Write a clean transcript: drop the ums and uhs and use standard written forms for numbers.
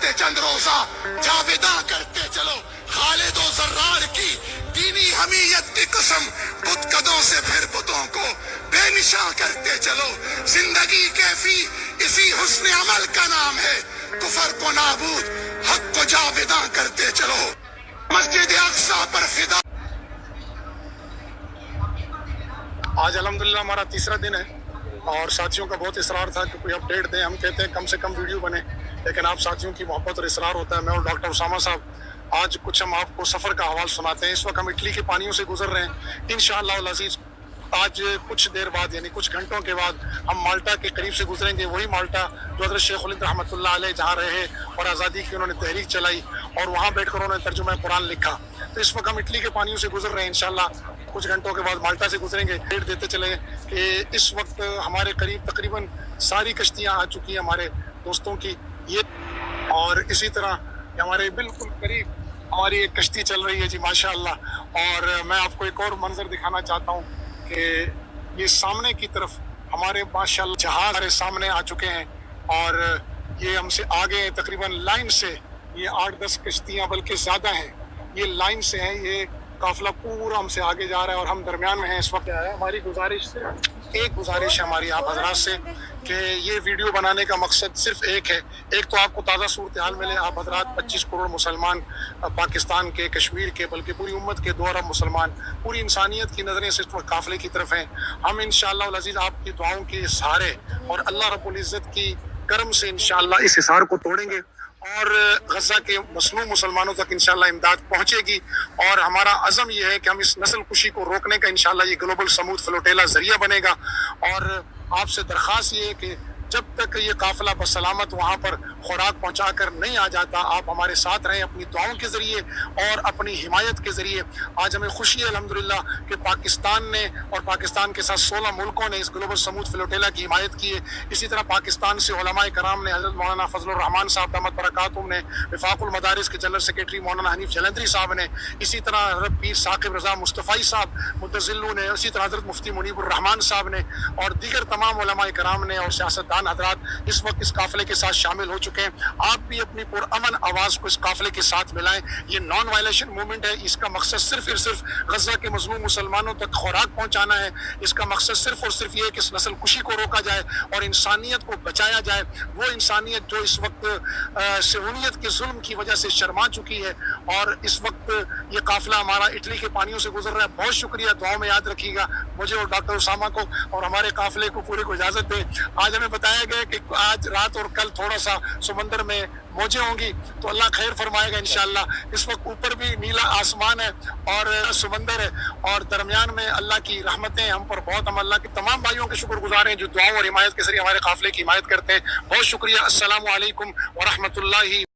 ہفتے چند روزہ جاویداں کرتے چلو، خالد و زرار کی دینی حمیت کی قسم، بت قدوں سے پھر بتوں کو بے نشاں کرتے چلو، زندگی کیفی اسی حسن عمل کا نام ہے، کفر کو نابود حق کو جاویداں کرتے چلو، مسجد اقصی پر فدا۔ آج الحمدللہ ہمارا تیسرا دن ہے اور ساتھیوں کا بہت اصرار تھا کہ کوئی اپڈیٹ دیں. ہم کہتے ہیں کم سے کم ویڈیو بنے، لیکن آپ ساتھیوں کی محبت اور اصرار ہوتا ہے. میں اور ڈاکٹر اسامہ صاحب آج کچھ ہم آپ کو سفر کا حوال سناتے ہیں. اس وقت ہم اٹلی کے پانیوں سے گزر رہے ہیں. انشاءاللہ العزیز آج کچھ دیر بعد یعنی کچھ گھنٹوں کے بعد ہم مالٹا کے قریب سے گزریں گے. وہی مالٹا جو حضرت شیخ الہند رحمۃ اللہ علیہ جہاں رہے اور آزادی کی انہوں نے تحریک چلائی اور وہاں بیٹھ کر انہوں نے ترجمہ قرآن لکھا. تو اس وقت ہم اٹلی کے پانیوں سے گزر رہے ہیں. انشاءاللہ کچھ گھنٹوں کے بعد مالٹا سے گزریں گے. ڈیٹ دیتے چلے کہ اس وقت ہمارے قریب تقریباً ساری کشتیاں آ چکی ہیں ہمارے دوستوں کی. یہ اور اسی طرح ہمارے بالکل قریب ہماری ایک کشتی چل رہی ہے جی ماشاءاللہ. اور میں آپ کو ایک اور منظر دکھانا چاہتا ہوں کہ یہ سامنے کی طرف ہمارے ماشاءاللہ جہاز ہمارے سامنے آ چکے ہیں اور یہ ہم سے آگے تقریباً لائن سے یہ 8-10 کشتیاں بلکہ زیادہ ہیں. یہ لائن سے ہیں. یہ قافلہ پورا ہم سے آگے جا رہا ہے اور ہم درمیان میں ہیں اس وقت. ہماری گزارش سے ایک گزارش ہے ہماری آپ حضرات سے کہ یہ ویڈیو بنانے کا مقصد صرف ایک ہے. ایک تو آپ کو تازہ صورتحال ملے. آپ حضرات 25 کروڑ مسلمان پاکستان کے، کشمیر کے، بلکہ پوری امت کے 2 ارب مسلمان، پوری انسانیت کی نظریں صرف قافلے کی طرف ہیں. ہم انشاءاللہ العزیز آپ کی دعاؤں کے سہارے اور اللہ رب العزت کی کرم سے انشاءاللہ اس حصار کو توڑیں گے اور غزہ کے مظلوم مسلمانوں تک انشاءاللہ امداد پہنچے گی. اور ہمارا عزم یہ ہے کہ ہم اس نسل کشی کو روکنے کا انشاءاللہ یہ گلوبل سمود فلوٹیلا ذریعہ بنے گا. اور آپ سے درخواست یہ ہے کہ جب تک یہ قافلہ بسلامت وہاں پر خوراک پہنچا کر نہیں آ جاتا، آپ ہمارے ساتھ رہیں اپنی دعاؤں کے ذریعے اور اپنی حمایت کے ذریعے. آج ہمیں خوشی ہے الحمدللہ کہ پاکستان نے اور پاکستان کے ساتھ 16 ملکوں نے اس گلوبل سمود فلوٹیلا کی حمایت کی ہے. اسی طرح پاکستان سے علماء کرام نے، حضرت مولانا فضل الرحمان صاحب دامت برکاتہم نے، وفاق المدارس کے جنرل سیکریٹری مولانا حنیف جلندری صاحب نے، اسی طرح حضرت پیر ثاقب رضا مصطفی صاحب متزلو نے، اسی طرح حضرت مفتی منیب الرحمان صاحب نے اور دیگر تمام علماء کرام نے اور سیاستدان حضرات اس وقت اس قافلے کے ساتھ شامل ہو چکے ہیں. آپ بھی اپنی پرامن آواز کو اس قافلے کے ساتھ ملائیں. یہ نان وائلیشن موومنٹ ہے. اس کا مقصد صرف اور صرف غزہ کے مظلوم مسلمانوں تک خوراک پہنچانا ہے. اس کا مقصد صرف اور صرف یہ ہے کہ اس نسل کشی کو روکا جائے اور انسانیت کو بچایا جائے. وہ انسانیت جو اس وقت صہیونیت کے ظلم کی وجہ سے شرما چکی ہے. اور اس وقت یہ قافلہ ہمارا اٹلی کے پانیوں سے گزر رہا ہے. بہت شکریہ. دعاؤں میں یاد رکھیے گا مجھے اور ڈاکٹر اسامہ کو اور ہمارے قافلے کو پورے کو اجازت دیں. آج ہمیں بتایا گیا کہ آج رات اور کل تھوڑا سا سمندر میں موجیں ہوں گی تو اللہ خیر فرمائے گا انشاءاللہ. اس وقت اوپر بھی نیلا آسمان ہے اور سمندر ہے اور درمیان میں اللہ کی رحمتیں ہم پر بہت. ہم اللہ کے تمام بھائیوں کے شکر گزار ہیں جو دعاؤں اور حمایت کے ذریعے ہمارے قافلے کی حمایت کرتے ہیں. بہت شکریہ. السلام علیکم ورحمۃ اللہ.